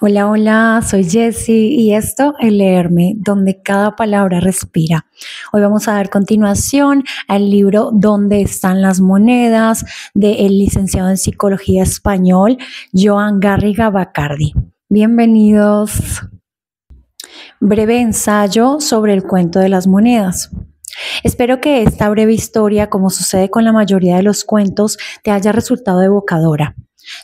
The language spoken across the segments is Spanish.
Hola, hola, soy Jessie y esto es Leerme, donde cada palabra respira. Hoy vamos a dar continuación al libro ¿Dónde están las monedas? Del licenciado en Psicología Español, Joan Garriga Bacardi. Bienvenidos. Breve ensayo sobre el cuento de las monedas. Espero que esta breve historia, como sucede con la mayoría de los cuentos, te haya resultado evocadora.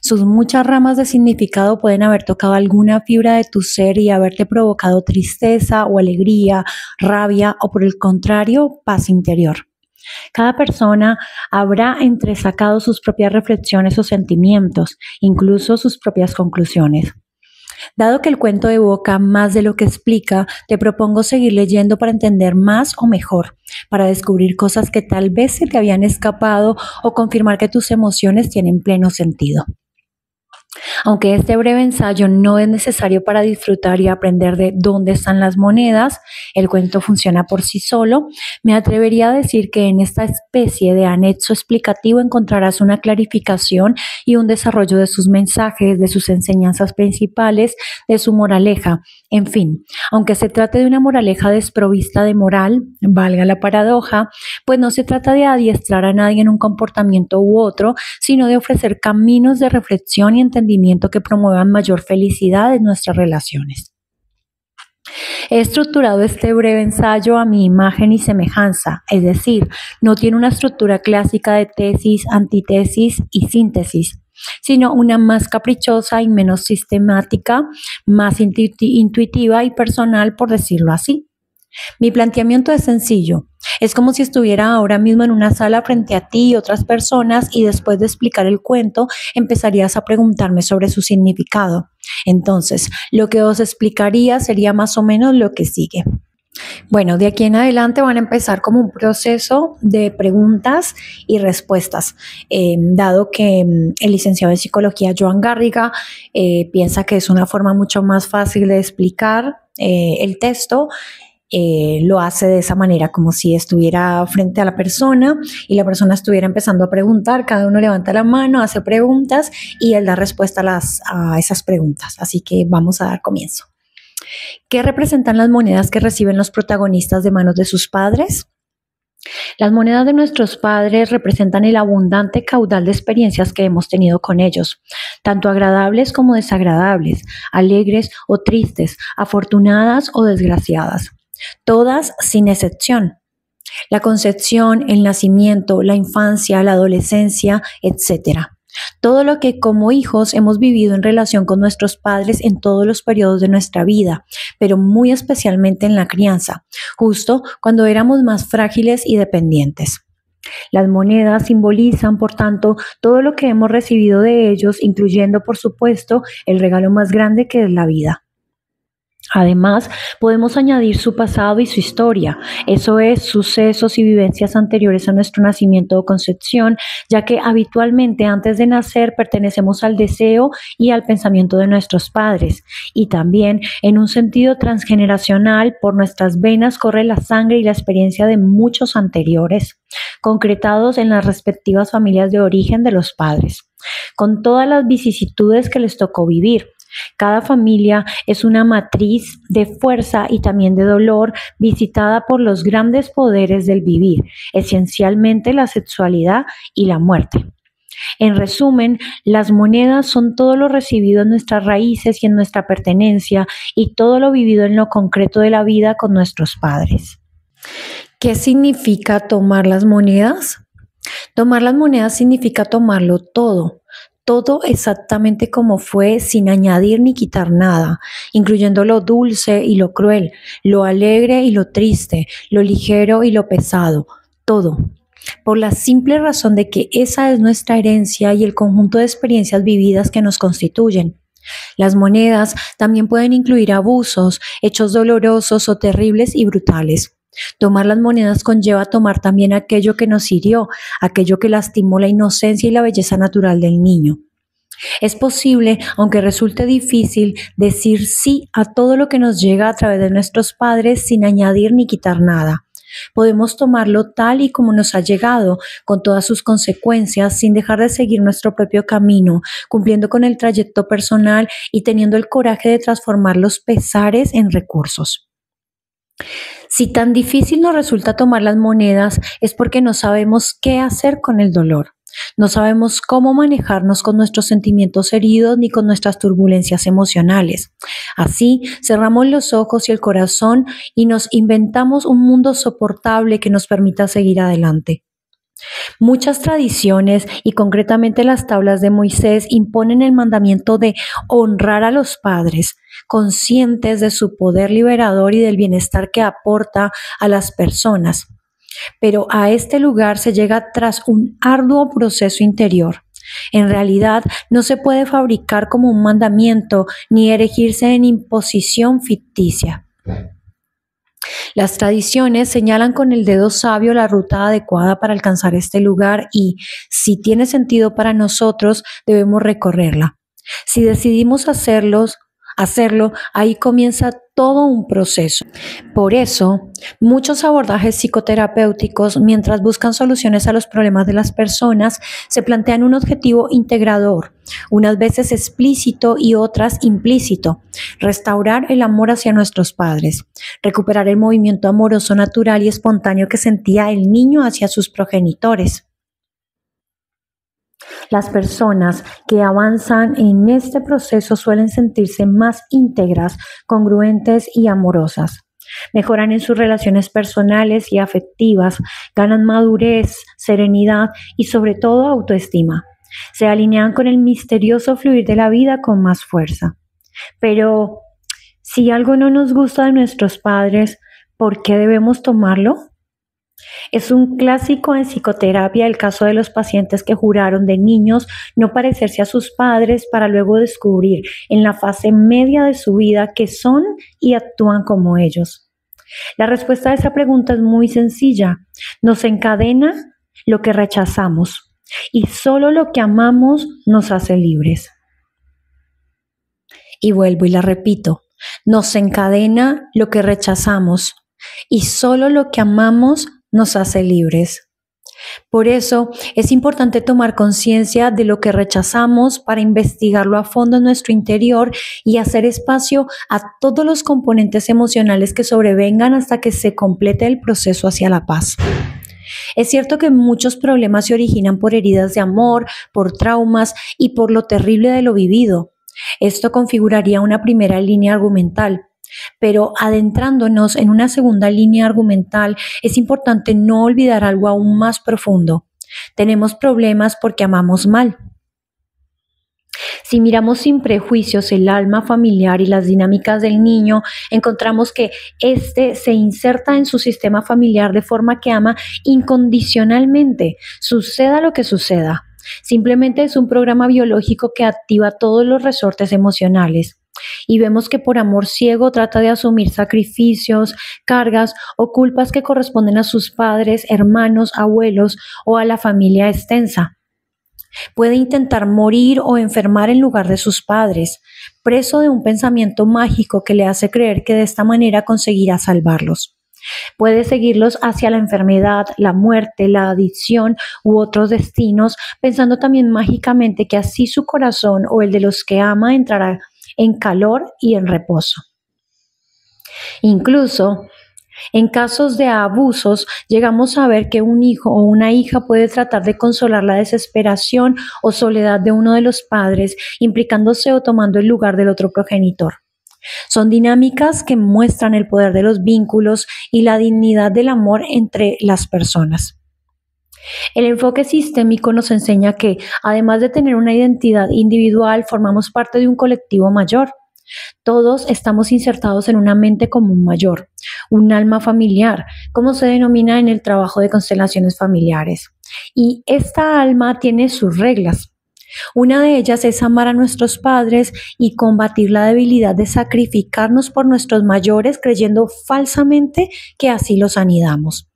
Sus muchas ramas de significado pueden haber tocado alguna fibra de tu ser y haberte provocado tristeza o alegría, rabia o por el contrario, paz interior. Cada persona habrá entresacado sus propias reflexiones o sentimientos, incluso sus propias conclusiones. Dado que el cuento evoca más de lo que explica, te propongo seguir leyendo para entender más o mejor, para descubrir cosas que tal vez se te habían escapado o confirmar que tus emociones tienen pleno sentido. Aunque este breve ensayo no es necesario para disfrutar y aprender de dónde están las monedas, el cuento funciona por sí solo, me atrevería a decir que en esta especie de anexo explicativo encontrarás una clarificación y un desarrollo de sus mensajes, de sus enseñanzas principales, de su moraleja. En fin, aunque se trate de una moraleja desprovista de moral, valga la paradoja, pues no se trata de adiestrar a nadie en un comportamiento u otro, sino de ofrecer caminos de reflexión y entendimiento que promuevan mayor felicidad en nuestras relaciones. He estructurado este breve ensayo a mi imagen y semejanza, es decir, no tiene una estructura clásica de tesis, antítesis y síntesis, sino una más caprichosa y menos sistemática, más intuitiva y personal, por decirlo así. Mi planteamiento es sencillo. Es como si estuviera ahora mismo en una sala frente a ti y otras personas y después de explicar el cuento empezarías a preguntarme sobre su significado. Entonces, lo que os explicaría sería más o menos lo que sigue. Bueno, de aquí en adelante van a empezar como un proceso de preguntas y respuestas, dado que el licenciado en psicología Joan Garriga piensa que es una forma mucho más fácil de explicar el texto. Lo hace de esa manera, como si estuviera frente a la persona y la persona estuviera empezando a preguntar, cada uno levanta la mano, hace preguntas y él da respuesta a esas preguntas. Así que vamos a dar comienzo. ¿Qué representan las monedas que reciben los protagonistas de manos de sus padres? Las monedas de nuestros padres representan el abundante caudal de experiencias que hemos tenido con ellos, tanto agradables como desagradables, alegres o tristes, afortunadas o desgraciadas. Todas sin excepción. La concepción, el nacimiento, la infancia, la adolescencia, etc. Todo lo que como hijos hemos vivido en relación con nuestros padres en todos los periodos de nuestra vida, pero muy especialmente en la crianza, justo cuando éramos más frágiles y dependientes. Las monedas simbolizan, por tanto, todo lo que hemos recibido de ellos, incluyendo, por supuesto, el regalo más grande que es la vida. Además, podemos añadir su pasado y su historia, eso es, sucesos y vivencias anteriores a nuestro nacimiento o concepción, ya que habitualmente antes de nacer pertenecemos al deseo y al pensamiento de nuestros padres. Y también, en un sentido transgeneracional, por nuestras venas corre la sangre y la experiencia de muchos anteriores, concretados en las respectivas familias de origen de los padres, con todas las vicisitudes que les tocó vivir. Cada familia es una matriz de fuerza y también de dolor visitada por los grandes poderes del vivir, esencialmente la sexualidad y la muerte. En resumen, las monedas son todo lo recibido en nuestras raíces y en nuestra pertenencia y todo lo vivido en lo concreto de la vida con nuestros padres. ¿Qué significa tomar las monedas? Tomar las monedas significa tomarlo todo exactamente como fue, sin añadir ni quitar nada, incluyendo lo dulce y lo cruel, lo alegre y lo triste, lo ligero y lo pesado, todo. Por la simple razón de que esa es nuestra herencia y el conjunto de experiencias vividas que nos constituyen. Las monedas también pueden incluir abusos, hechos dolorosos o terribles y brutales. Tomar las monedas conlleva tomar también aquello que nos hirió, aquello que lastimó la inocencia y la belleza natural del niño. Es posible, aunque resulte difícil, decir sí a todo lo que nos llega a través de nuestros padres sin añadir ni quitar nada. Podemos tomarlo tal y como nos ha llegado, con todas sus consecuencias, sin dejar de seguir nuestro propio camino, cumpliendo con el trayecto personal y teniendo el coraje de transformar los pesares en recursos. Si tan difícil nos resulta tomar las monedas, es porque no sabemos qué hacer con el dolor. No sabemos cómo manejarnos con nuestros sentimientos heridos ni con nuestras turbulencias emocionales. Así, cerramos los ojos y el corazón y nos inventamos un mundo soportable que nos permita seguir adelante. Muchas tradiciones y concretamente las tablas de Moisés imponen el mandamiento de honrar a los padres, conscientes de su poder liberador y del bienestar que aporta a las personas. Pero a este lugar se llega tras un arduo proceso interior. En realidad, no se puede fabricar como un mandamiento ni erigirse en imposición ficticia. Las tradiciones señalan con el dedo sabio la ruta adecuada para alcanzar este lugar y, si tiene sentido para nosotros, debemos recorrerla. Si decidimos hacerlo, ahí comienza todo un proceso. Por eso, muchos abordajes psicoterapéuticos, mientras buscan soluciones a los problemas de las personas, se plantean un objetivo integrador, unas veces explícito y otras implícito: restaurar el amor hacia nuestros padres, recuperar el movimiento amoroso natural y espontáneo que sentía el niño hacia sus progenitores. Las personas que avanzan en este proceso suelen sentirse más íntegras, congruentes y amorosas. Mejoran en sus relaciones personales y afectivas, ganan madurez, serenidad y sobre todo autoestima. Se alinean con el misterioso fluir de la vida con más fuerza. Pero, si algo no nos gusta de nuestros padres, ¿por qué debemos tomarlo? Es un clásico en psicoterapia el caso de los pacientes que juraron de niños no parecerse a sus padres para luego descubrir en la fase media de su vida que son y actúan como ellos. La respuesta a esa pregunta es muy sencilla. Nos encadena lo que rechazamos y solo lo que amamos nos hace libres. Y vuelvo y la repito. Nos encadena lo que rechazamos y solo lo que amamos nos hace libres. Por eso es importante tomar conciencia de lo que rechazamos para investigarlo a fondo en nuestro interior y hacer espacio a todos los componentes emocionales que sobrevengan hasta que se complete el proceso hacia la paz. Es cierto que muchos problemas se originan por heridas de amor, por traumas y por lo terrible de lo vivido. Esto configuraría una primera línea argumental. Pero adentrándonos en una segunda línea argumental, es importante no olvidar algo aún más profundo. Tenemos problemas porque amamos mal. Si miramos sin prejuicios el alma familiar y las dinámicas del niño, encontramos que éste se inserta en su sistema familiar de forma que ama incondicionalmente, suceda lo que suceda. Simplemente es un programa biológico que activa todos los resortes emocionales. Y vemos que por amor ciego trata de asumir sacrificios, cargas o culpas que corresponden a sus padres, hermanos, abuelos o a la familia extensa. Puede intentar morir o enfermar en lugar de sus padres, preso de un pensamiento mágico que le hace creer que de esta manera conseguirá salvarlos. Puede seguirlos hacia la enfermedad, la muerte, la adicción u otros destinos, pensando también mágicamente que así su corazón o el de los que ama entrará en calor y en reposo. Incluso, en casos de abusos, llegamos a ver que un hijo o una hija puede tratar de consolar la desesperación o soledad de uno de los padres, implicándose o tomando el lugar del otro progenitor. Son dinámicas que muestran el poder de los vínculos y la dignidad del amor entre las personas. El enfoque sistémico nos enseña que, además de tener una identidad individual, formamos parte de un colectivo mayor. Todos estamos insertados en una mente común mayor, un alma familiar, como se denomina en el trabajo de constelaciones familiares. Y esta alma tiene sus reglas. Una de ellas es amar a nuestros padres y combatir la debilidad de sacrificarnos por nuestros mayores creyendo falsamente que así los anidamos.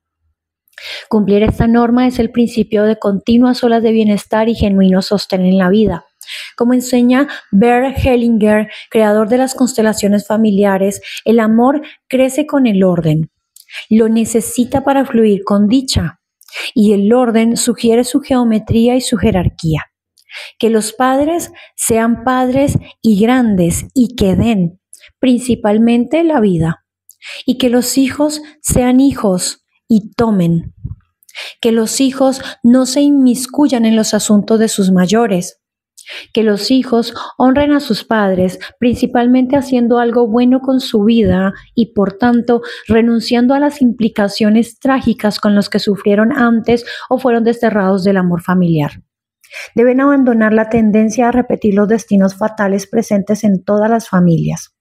Cumplir esta norma es el principio de continuas olas de bienestar y genuino sostén en la vida. Como enseña Bert Hellinger, creador de las constelaciones familiares, el amor crece con el orden. Lo necesita para fluir con dicha. Y el orden sugiere su geometría y su jerarquía. Que los padres sean padres y grandes y que den principalmente la vida. Y que los hijos sean hijos y tomen. Que los hijos no se inmiscuyan en los asuntos de sus mayores. Que los hijos honren a sus padres, principalmente haciendo algo bueno con su vida y, por tanto, renunciando a las implicaciones trágicas con las que sufrieron antes o fueron desterrados del amor familiar. Deben abandonar la tendencia a repetir los destinos fatales presentes en todas las familias.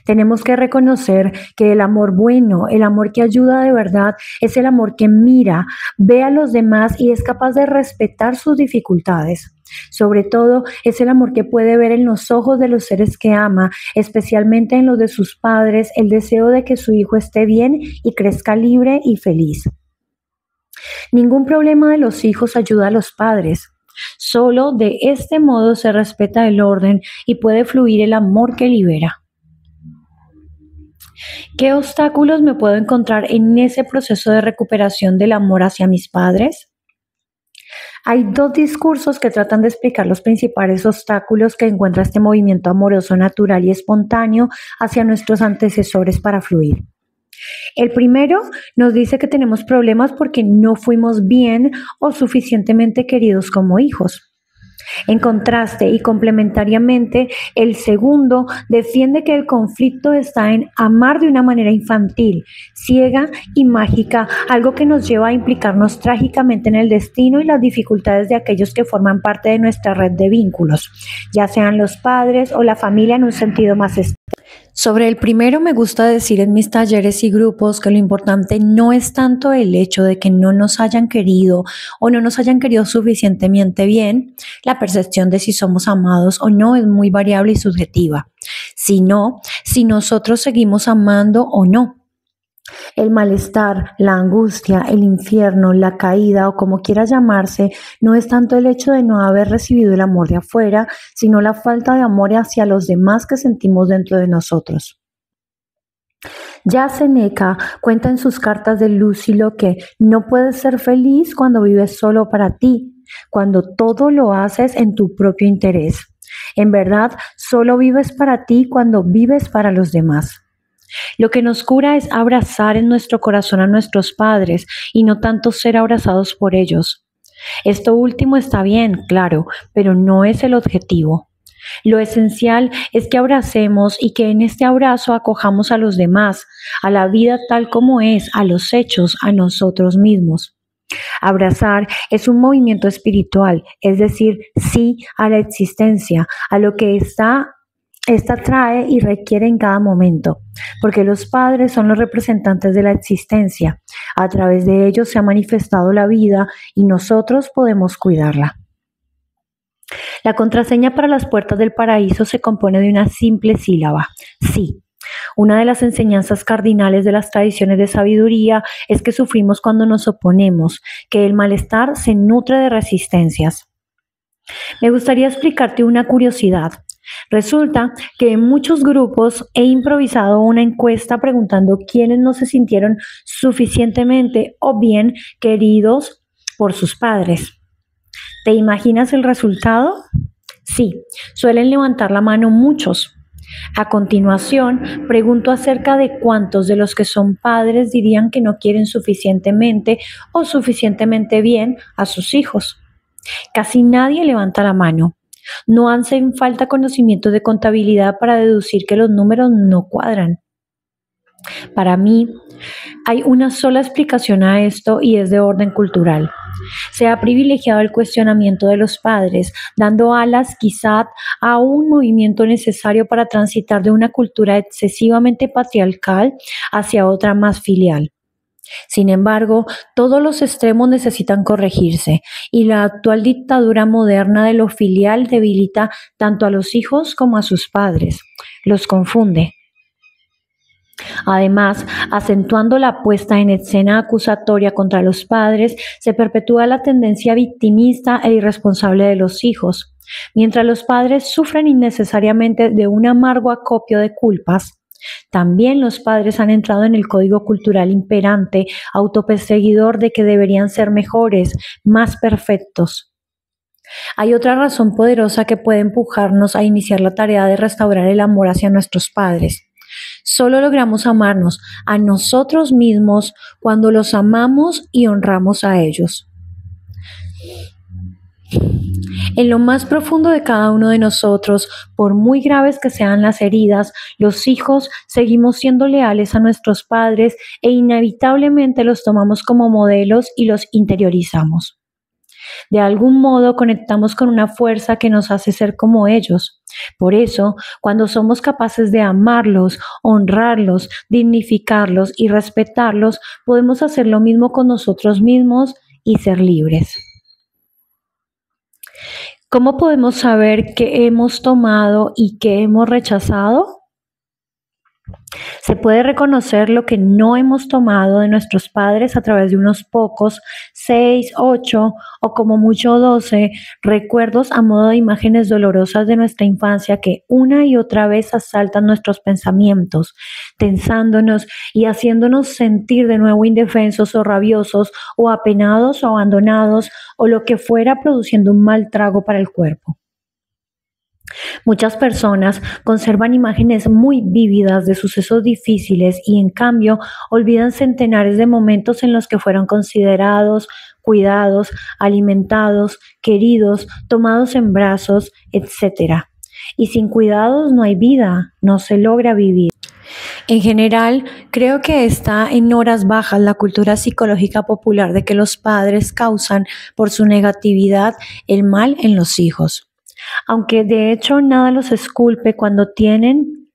Tenemos que reconocer que el amor bueno, el amor que ayuda de verdad, es el amor que mira, ve a los demás y es capaz de respetar sus dificultades. Sobre todo, es el amor que puede ver en los ojos de los seres que ama, especialmente en los de sus padres, el deseo de que su hijo esté bien y crezca libre y feliz. Ningún problema de los hijos ayuda a los padres. Solo de este modo se respeta el orden y puede fluir el amor que libera. ¿Qué obstáculos me puedo encontrar en ese proceso de recuperación del amor hacia mis padres? Hay dos discursos que tratan de explicar los principales obstáculos que encuentra este movimiento amoroso natural y espontáneo hacia nuestros antecesores para fluir. El primero nos dice que tenemos problemas porque no fuimos bien o suficientemente queridos como hijos. En contraste y complementariamente, el segundo defiende que el conflicto está en amar de una manera infantil, ciega y mágica, algo que nos lleva a implicarnos trágicamente en el destino y las dificultades de aquellos que forman parte de nuestra red de vínculos, ya sean los padres o la familia en un sentido más estricto. Sobre el primero me gusta decir en mis talleres y grupos que lo importante no es tanto el hecho de que no nos hayan querido o no nos hayan querido suficientemente bien, la percepción de si somos amados o no es muy variable y subjetiva, sino si nosotros seguimos amando o no. El malestar, la angustia, el infierno, la caída o como quiera llamarse, no es tanto el hecho de no haber recibido el amor de afuera, sino la falta de amor hacia los demás que sentimos dentro de nosotros. Ya Seneca cuenta en sus cartas de Lucilo que no puedes ser feliz cuando vives solo para ti, cuando todo lo haces en tu propio interés. En verdad, solo vives para ti cuando vives para los demás. Lo que nos cura es abrazar en nuestro corazón a nuestros padres y no tanto ser abrazados por ellos. Esto último está bien, claro, pero no es el objetivo. Lo esencial es que abracemos y que en este abrazo acojamos a los demás, a la vida tal como es, a los hechos, a nosotros mismos. Abrazar es un movimiento espiritual, es decir, sí a la existencia, a lo que esta trae y requiere en cada momento, porque los padres son los representantes de la existencia. A través de ellos se ha manifestado la vida y nosotros podemos cuidarla. La contraseña para las puertas del paraíso se compone de una simple sílaba, sí. Una de las enseñanzas cardinales de las tradiciones de sabiduría es que sufrimos cuando nos oponemos, que el malestar se nutre de resistencias. Me gustaría explicarte una curiosidad. Resulta que en muchos grupos he improvisado una encuesta preguntando quiénes no se sintieron suficientemente o bien queridos por sus padres. ¿Te imaginas el resultado? Sí, suelen levantar la mano muchos. A continuación, pregunto acerca de cuántos de los que son padres dirían que no quieren suficientemente o suficientemente bien a sus hijos. Casi nadie levanta la mano. No hacen falta conocimientos de contabilidad para deducir que los números no cuadran. Para mí, hay una sola explicación a esto y es de orden cultural. Se ha privilegiado el cuestionamiento de los padres, dando alas quizá a un movimiento necesario para transitar de una cultura excesivamente patriarcal hacia otra más filial. Sin embargo, todos los extremos necesitan corregirse y la actual dictadura moderna de lo filial debilita tanto a los hijos como a sus padres, los confunde. Además, acentuando la puesta en escena acusatoria contra los padres, se perpetúa la tendencia victimista e irresponsable de los hijos. Mientras los padres sufren innecesariamente de un amargo acopio de culpas, También los padres han entrado en el código cultural imperante, autoperseguidor de que deberían ser mejores, más perfectos. Hay otra razón poderosa que puede empujarnos a iniciar la tarea de restaurar el amor hacia nuestros padres. Solo logramos amarnos a nosotros mismos cuando los amamos y honramos a ellos. En lo más profundo de cada uno de nosotros, por muy graves que sean las heridas, los hijos seguimos siendo leales a nuestros padres e inevitablemente los tomamos como modelos y los interiorizamos. De algún modo conectamos con una fuerza que nos hace ser como ellos. Por eso, cuando somos capaces de amarlos, honrarlos, dignificarlos y respetarlos, podemos hacer lo mismo con nosotros mismos y ser libres. ¿Cómo podemos saber qué hemos tomado y qué hemos rechazado? Se puede reconocer lo que no hemos tomado de nuestros padres a través de unos pocos, 6, 8 o como mucho 12 recuerdos a modo de imágenes dolorosas de nuestra infancia que una y otra vez asaltan nuestros pensamientos, tensándonos y haciéndonos sentir de nuevo indefensos o rabiosos o apenados o abandonados o lo que fuera, produciendo un mal trago para el cuerpo. Muchas personas conservan imágenes muy vívidas de sucesos difíciles y en cambio olvidan centenares de momentos en los que fueron considerados, cuidados, alimentados, queridos, tomados en brazos, etc. Y sin cuidados no hay vida, no se logra vivir. En general, creo que está en horas bajas la cultura psicológica popular de que los padres causan por su negatividad el mal en los hijos. Aunque de hecho nada los esculpe cuando tienen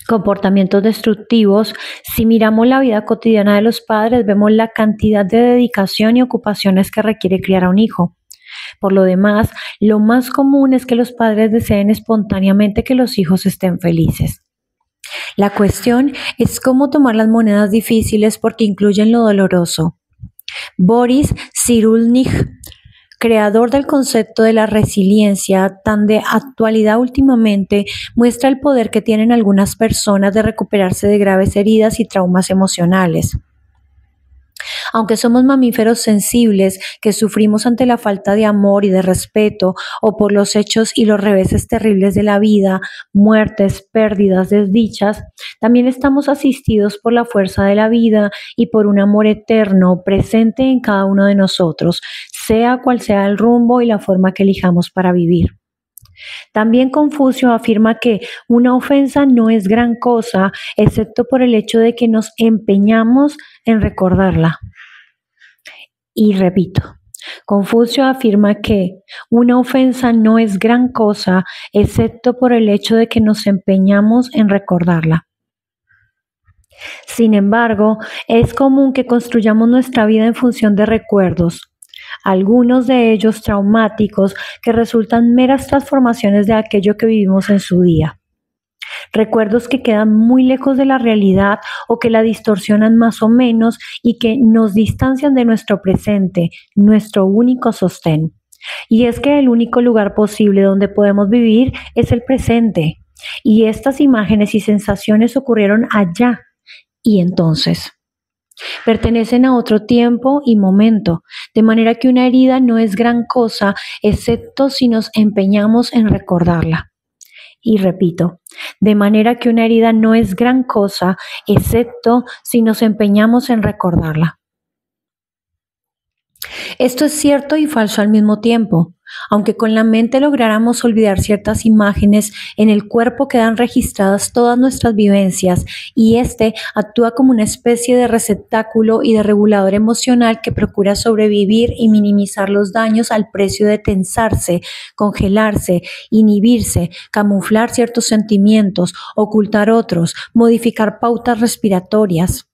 comportamientos destructivos, si miramos la vida cotidiana de los padres, vemos la cantidad de dedicación y ocupaciones que requiere criar a un hijo. Por lo demás, lo más común es que los padres deseen espontáneamente que los hijos estén felices. La cuestión es cómo tomar las monedas difíciles porque incluyen lo doloroso. Boris Cyrulnik, creador del concepto de la resiliencia, tan de actualidad últimamente, muestra el poder que tienen algunas personas de recuperarse de graves heridas y traumas emocionales. Aunque somos mamíferos sensibles que sufrimos ante la falta de amor y de respeto o por los hechos y los reveses terribles de la vida, muertes, pérdidas, desdichas, también estamos asistidos por la fuerza de la vida y por un amor eterno presente en cada uno de nosotros, sea cual sea el rumbo y la forma que elijamos para vivir. También Confucio afirma que una ofensa no es gran cosa, excepto por el hecho de que nos empeñamos en recordarla. Y repito, Confucio afirma que una ofensa no es gran cosa, excepto por el hecho de que nos empeñamos en recordarla. Sin embargo, es común que construyamos nuestra vida en función de recuerdos, algunos de ellos traumáticos que resultan meras transformaciones de aquello que vivimos en su día. Recuerdos que quedan muy lejos de la realidad o que la distorsionan más o menos y que nos distancian de nuestro presente, nuestro único sostén. Y es que el único lugar posible donde podemos vivir es el presente. Y estas imágenes y sensaciones ocurrieron allá y entonces. Pertenecen a otro tiempo y momento, de manera que una herida no es gran cosa, excepto si nos empeñamos en recordarla. Y repito, de manera que una herida no es gran cosa, excepto si nos empeñamos en recordarla. Esto es cierto y falso al mismo tiempo. Aunque con la mente lográramos olvidar ciertas imágenes, en el cuerpo quedan registradas todas nuestras vivencias y este actúa como una especie de receptáculo y de regulador emocional que procura sobrevivir y minimizar los daños al precio de tensarse, congelarse, inhibirse, camuflar ciertos sentimientos, ocultar otros, modificar pautas respiratorias.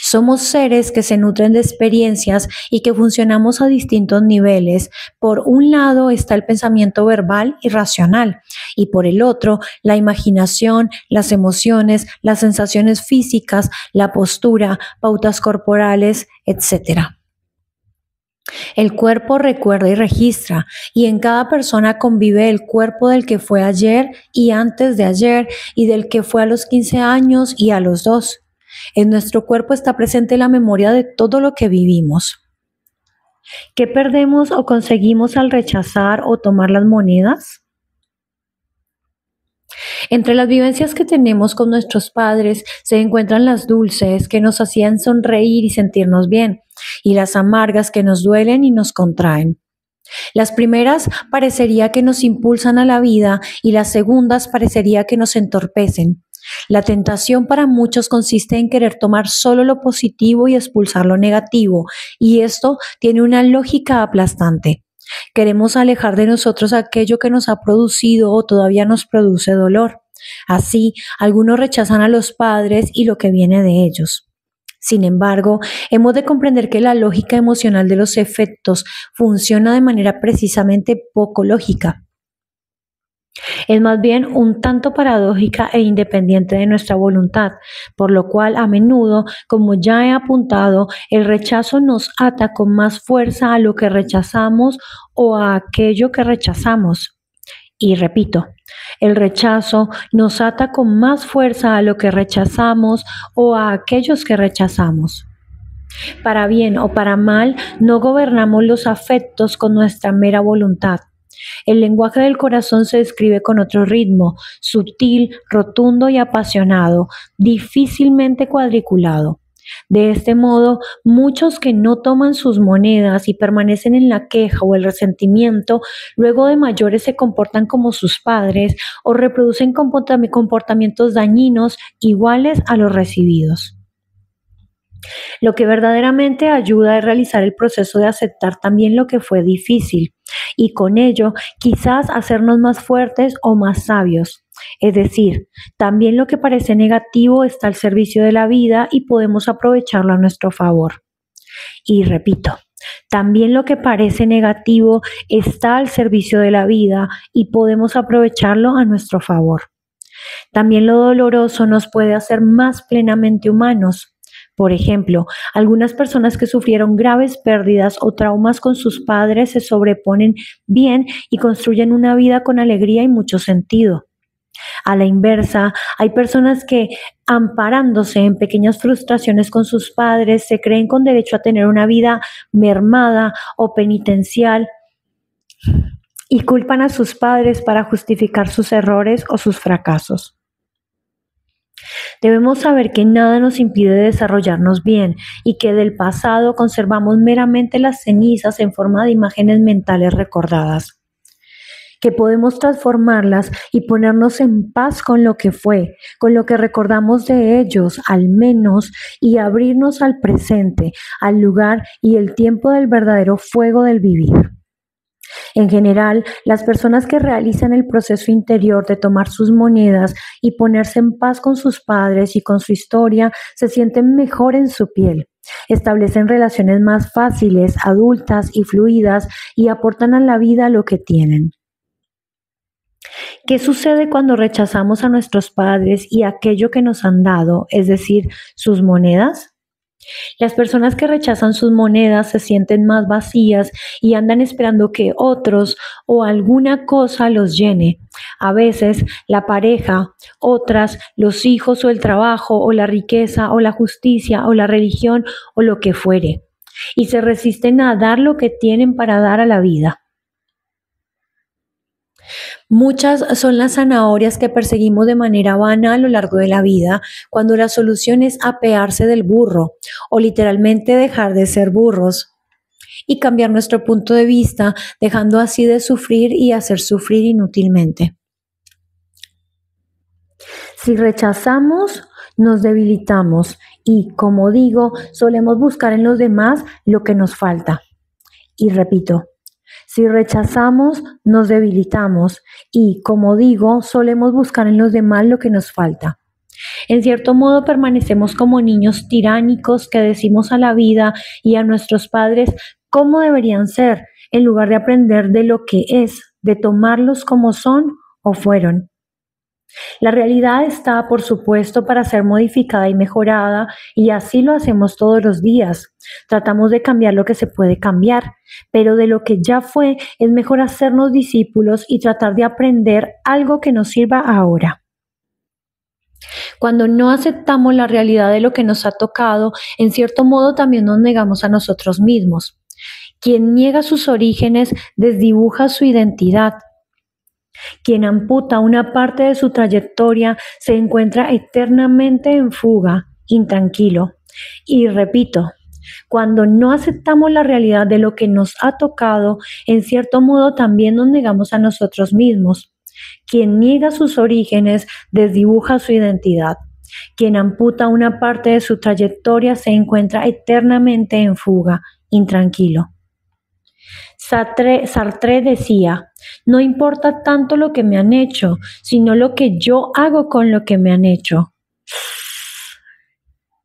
Somos seres que se nutren de experiencias y que funcionamos a distintos niveles. Por un lado está el pensamiento verbal y racional y por el otro la imaginación, las emociones, las sensaciones físicas, la postura, pautas corporales, etc. El cuerpo recuerda y registra, y en cada persona convive el cuerpo del que fue ayer y antes de ayer, y del que fue a los 15 años y a los 2. En nuestro cuerpo está presente la memoria de todo lo que vivimos. ¿Qué perdemos o conseguimos al rechazar o tomar las monedas? Entre las vivencias que tenemos con nuestros padres se encuentran las dulces que nos hacían sonreír y sentirnos bien, y las amargas que nos duelen y nos contraen. Las primeras parecería que nos impulsan a la vida y las segundas parecería que nos entorpecen. La tentación para muchos consiste en querer tomar solo lo positivo y expulsar lo negativo, y esto tiene una lógica aplastante. Queremos alejar de nosotros aquello que nos ha producido o todavía nos produce dolor. Así, algunos rechazan a los padres y lo que viene de ellos. Sin embargo, hemos de comprender que la lógica emocional de los efectos funciona de manera precisamente poco lógica. Es más bien un tanto paradójica e independiente de nuestra voluntad, por lo cual a menudo, como ya he apuntado, el rechazo nos ata con más fuerza a lo que rechazamos o a aquello que rechazamos. Y repito, el rechazo nos ata con más fuerza a lo que rechazamos o a aquellos que rechazamos. Para bien o para mal, no gobernamos los afectos con nuestra mera voluntad. El lenguaje del corazón se describe con otro ritmo, sutil, rotundo y apasionado, difícilmente cuadriculado. De este modo, muchos que no toman sus monedas y permanecen en la queja o el resentimiento, luego de mayores se comportan como sus padres o reproducen comportamientos dañinos iguales a los recibidos. Lo que verdaderamente ayuda es realizar el proceso de aceptar también lo que fue difícil y con ello quizás hacernos más fuertes o más sabios. Es decir, también lo que parece negativo está al servicio de la vida y podemos aprovecharlo a nuestro favor. Y repito, también lo que parece negativo está al servicio de la vida y podemos aprovecharlo a nuestro favor. También lo doloroso nos puede hacer más plenamente humanos. Por ejemplo, algunas personas que sufrieron graves pérdidas o traumas con sus padres se sobreponen bien y construyen una vida con alegría y mucho sentido. A la inversa, hay personas que, amparándose en pequeñas frustraciones con sus padres, se creen con derecho a tener una vida mermada o penitencial y culpan a sus padres para justificar sus errores o sus fracasos. Debemos saber que nada nos impide desarrollarnos bien y que del pasado conservamos meramente las cenizas en forma de imágenes mentales recordadas, que podemos transformarlas y ponernos en paz con lo que fue, con lo que recordamos de ellos al menos, y abrirnos al presente, al lugar y el tiempo del verdadero fuego del vivir. En general, las personas que realizan el proceso interior de tomar sus monedas y ponerse en paz con sus padres y con su historia se sienten mejor en su piel, establecen relaciones más fáciles, adultas y fluidas y aportan a la vida lo que tienen. ¿Qué sucede cuando rechazamos a nuestros padres y aquello que nos han dado, es decir, sus monedas? Las personas que rechazan sus monedas se sienten más vacías y andan esperando que otros o alguna cosa los llene. A veces la pareja, otras los hijos o el trabajo o la riqueza o la justicia o la religión o lo que fuere. Y se resisten a dar lo que tienen para dar a la vida. Muchas son las zanahorias que perseguimos de manera vana a lo largo de la vida, cuando la solución es apearse del burro o literalmente dejar de ser burros y cambiar nuestro punto de vista, dejando así de sufrir y hacer sufrir inútilmente. Si rechazamos, nos debilitamos y, como digo, solemos buscar en los demás lo que nos falta. Y repito, si rechazamos, nos debilitamos y, como digo, solemos buscar en los demás lo que nos falta. En cierto modo, permanecemos como niños tiránicos que decimos a la vida y a nuestros padres cómo deberían ser, en lugar de aprender de lo que es, de tomarlos como son o fueron. La realidad está, por supuesto, para ser modificada y mejorada, y así lo hacemos todos los días. Tratamos de cambiar lo que se puede cambiar, pero de lo que ya fue es mejor hacernos discípulos y tratar de aprender algo que nos sirva ahora. Cuando no aceptamos la realidad de lo que nos ha tocado, en cierto modo también nos negamos a nosotros mismos. Quien niega sus orígenes desdibuja su identidad. Quien amputa una parte de su trayectoria se encuentra eternamente en fuga, intranquilo. Y repito, cuando no aceptamos la realidad de lo que nos ha tocado, en cierto modo también nos negamos a nosotros mismos. Quien niega sus orígenes desdibuja su identidad. Quien amputa una parte de su trayectoria se encuentra eternamente en fuga, intranquilo. Sartre decía, no importa tanto lo que me han hecho, sino lo que yo hago con lo que me han hecho.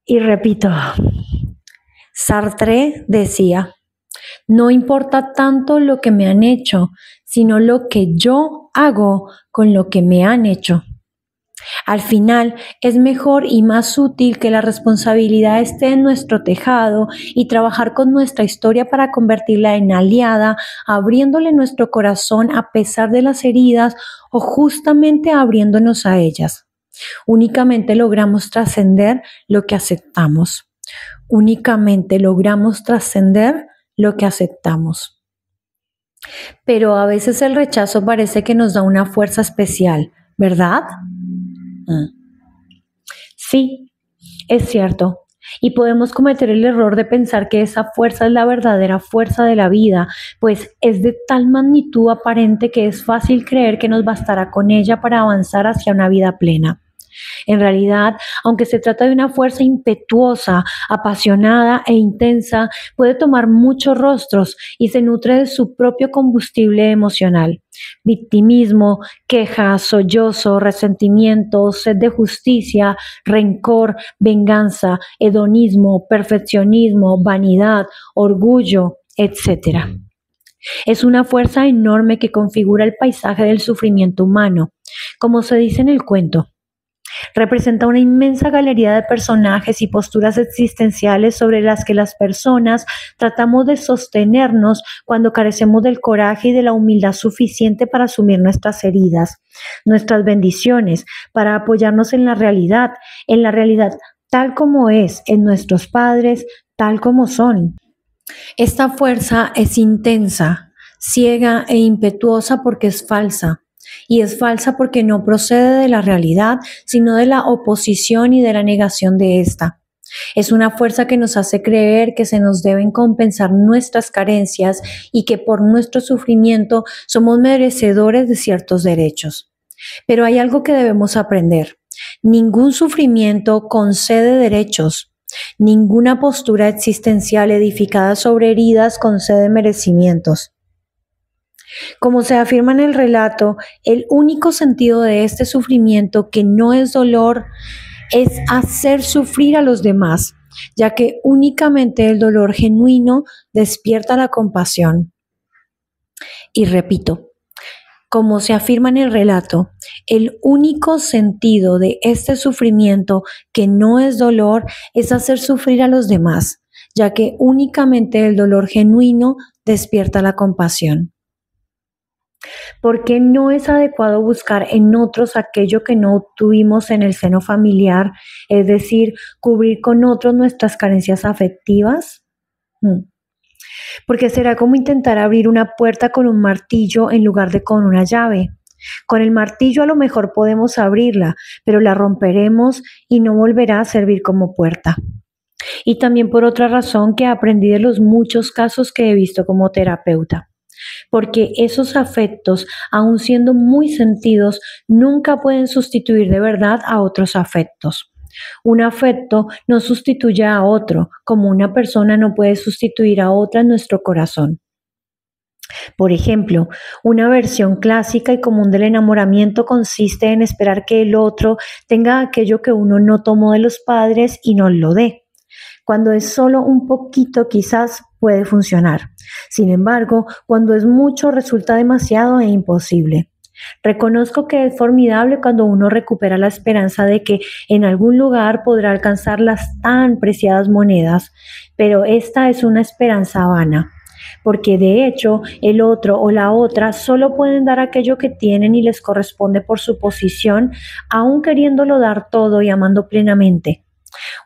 Y repito, Sartre decía, no importa tanto lo que me han hecho, sino lo que yo hago con lo que me han hecho. Al final, es mejor y más útil que la responsabilidad esté en nuestro tejado y trabajar con nuestra historia para convertirla en aliada, abriéndole nuestro corazón a pesar de las heridas o justamente abriéndonos a ellas. Únicamente logramos trascender lo que aceptamos. Únicamente logramos trascender lo que aceptamos. Pero a veces el rechazo parece que nos da una fuerza especial, ¿verdad? Sí, es cierto. Y podemos cometer el error de pensar que esa fuerza es la verdadera fuerza de la vida, pues es de tal magnitud aparente que es fácil creer que nos bastará con ella para avanzar hacia una vida plena. En realidad, aunque se trata de una fuerza impetuosa, apasionada e intensa, puede tomar muchos rostros y se nutre de su propio combustible emocional. Victimismo, queja, sollozo, resentimiento, sed de justicia, rencor, venganza, hedonismo, perfeccionismo, vanidad, orgullo, etc. Es una fuerza enorme que configura el paisaje del sufrimiento humano. Como se dice en el cuento, representa una inmensa galería de personajes y posturas existenciales sobre las que las personas tratamos de sostenernos cuando carecemos del coraje y de la humildad suficiente para asumir nuestras heridas, nuestras bendiciones, para apoyarnos en la realidad tal como es, en nuestros padres, tal como son. Esta fuerza es intensa, ciega e impetuosa porque es falsa. Y es falsa porque no procede de la realidad, sino de la oposición y de la negación de esta. Es una fuerza que nos hace creer que se nos deben compensar nuestras carencias y que por nuestro sufrimiento somos merecedores de ciertos derechos. Pero hay algo que debemos aprender. Ningún sufrimiento concede derechos. Ninguna postura existencial edificada sobre heridas concede merecimientos. Como se afirma en el relato, el único sentido de este sufrimiento, que no es dolor, es hacer sufrir a los demás, ya que únicamente el dolor genuino despierta la compasión. Y repito, como se afirma en el relato, el único sentido de este sufrimiento, que no es dolor, es hacer sufrir a los demás, ya que únicamente el dolor genuino despierta la compasión. ¿Por qué no es adecuado buscar en otros aquello que no obtuvimos en el seno familiar, es decir, cubrir con otros nuestras carencias afectivas? Porque será como intentar abrir una puerta con un martillo en lugar de con una llave. Con el martillo a lo mejor podemos abrirla, pero la romperemos y no volverá a servir como puerta. Y también por otra razón que aprendí de los muchos casos que he visto como terapeuta. Porque esos afectos, aun siendo muy sentidos, nunca pueden sustituir de verdad a otros afectos. Un afecto no sustituye a otro, como una persona no puede sustituir a otra en nuestro corazón. Por ejemplo, una versión clásica y común del enamoramiento consiste en esperar que el otro tenga aquello que uno no tomó de los padres y nos lo dé. Cuando es solo un poquito, quizás puede funcionar. Sin embargo, cuando es mucho, resulta demasiado e imposible. Reconozco que es formidable cuando uno recupera la esperanza de que en algún lugar podrá alcanzar las tan preciadas monedas, pero esta es una esperanza vana, porque de hecho el otro o la otra solo pueden dar aquello que tienen y les corresponde por su posición, aun queriéndolo dar todo y amando plenamente.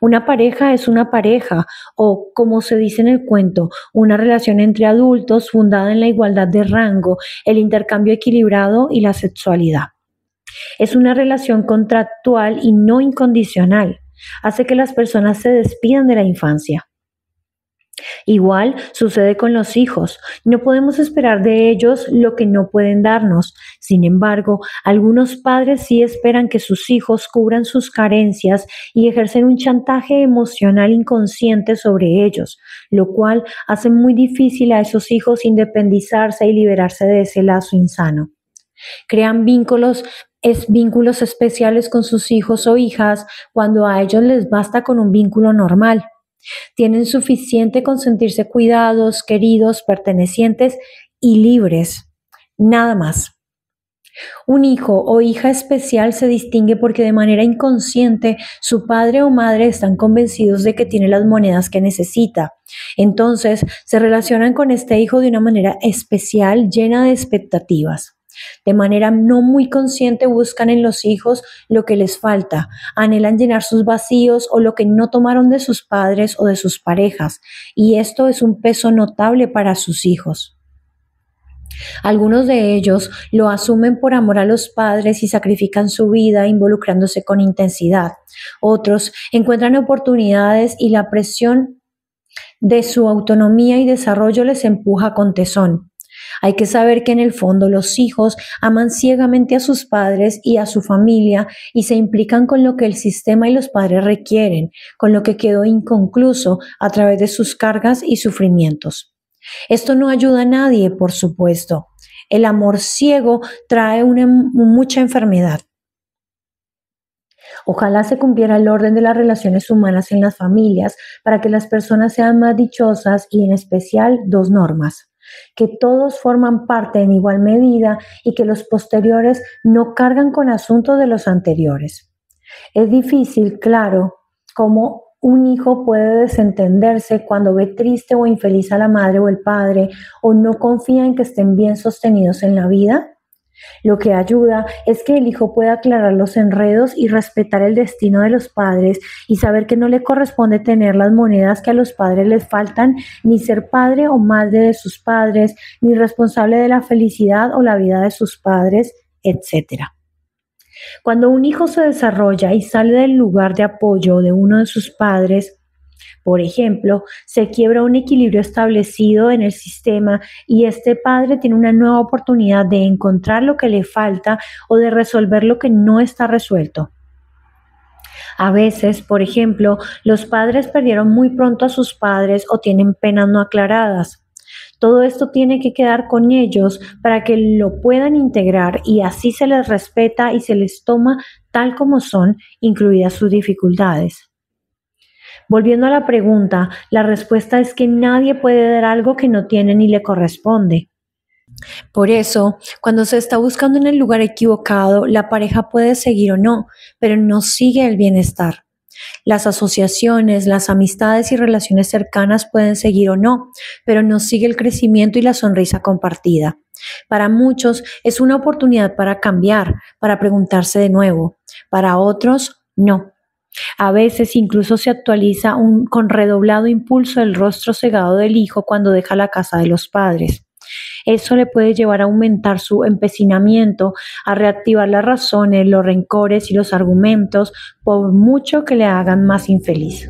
Una pareja es una pareja o, como se dice en el cuento, una relación entre adultos fundada en la igualdad de rango, el intercambio equilibrado y la sexualidad. Es una relación contractual y no incondicional. Hace que las personas se despidan de la infancia. Igual sucede con los hijos. No podemos esperar de ellos lo que no pueden darnos. Sin embargo, algunos padres sí esperan que sus hijos cubran sus carencias y ejercen un chantaje emocional inconsciente sobre ellos, lo cual hace muy difícil a esos hijos independizarse y liberarse de ese lazo insano. Crean vínculos especiales con sus hijos o hijas cuando a ellos les basta con un vínculo normal. Tienen suficiente con sentirse cuidados, queridos, pertenecientes y libres. Nada más. Un hijo o hija especial se distingue porque de manera inconsciente su padre o madre están convencidos de que tiene las monedas que necesita. Entonces se relacionan con este hijo de una manera especial, llena de expectativas. De manera no muy consciente buscan en los hijos lo que les falta, anhelan llenar sus vacíos o lo que no tomaron de sus padres o de sus parejas, y esto es un peso notable para sus hijos. Algunos de ellos lo asumen por amor a los padres y sacrifican su vida involucrándose con intensidad. Otros encuentran oportunidades y la presión de su autonomía y desarrollo les empuja con tesón. Hay que saber que en el fondo los hijos aman ciegamente a sus padres y a su familia y se implican con lo que el sistema y los padres requieren, con lo que quedó inconcluso a través de sus cargas y sufrimientos. Esto no ayuda a nadie, por supuesto. El amor ciego trae mucha enfermedad. Ojalá se cumpliera el orden de las relaciones humanas en las familias para que las personas sean más dichosas y en especial dos normas: que todos forman parte en igual medida y que los posteriores no cargan con asuntos de los anteriores. Es difícil, claro, cómo un hijo puede desentenderse cuando ve triste o infeliz a la madre o el padre o no confía en que estén bien sostenidos en la vida. Lo que ayuda es que el hijo pueda aclarar los enredos y respetar el destino de los padres y saber que no le corresponde tener las monedas que a los padres les faltan, ni ser padre o madre de sus padres, ni responsable de la felicidad o la vida de sus padres, etc. Cuando un hijo se desarrolla y sale del lugar de apoyo de uno de sus padres, por ejemplo, se quiebra un equilibrio establecido en el sistema y este padre tiene una nueva oportunidad de encontrar lo que le falta o de resolver lo que no está resuelto. A veces, por ejemplo, los padres perdieron muy pronto a sus padres o tienen penas no aclaradas. Todo esto tiene que quedar con ellos para que lo puedan integrar y así se les respeta y se les toma tal como son, incluidas sus dificultades. Volviendo a la pregunta, la respuesta es que nadie puede dar algo que no tiene ni le corresponde. Por eso, cuando se está buscando en el lugar equivocado, la pareja puede seguir o no, pero no sigue el bienestar. Las asociaciones, las amistades y relaciones cercanas pueden seguir o no, pero no sigue el crecimiento y la sonrisa compartida. Para muchos es una oportunidad para cambiar, para preguntarse de nuevo. Para otros, no. A veces incluso se actualiza con redoblado impulso el rostro cegado del hijo cuando deja la casa de los padres. Eso le puede llevar a aumentar su empecinamiento, a reactivar las razones, los rencores y los argumentos, por mucho que le hagan más infeliz.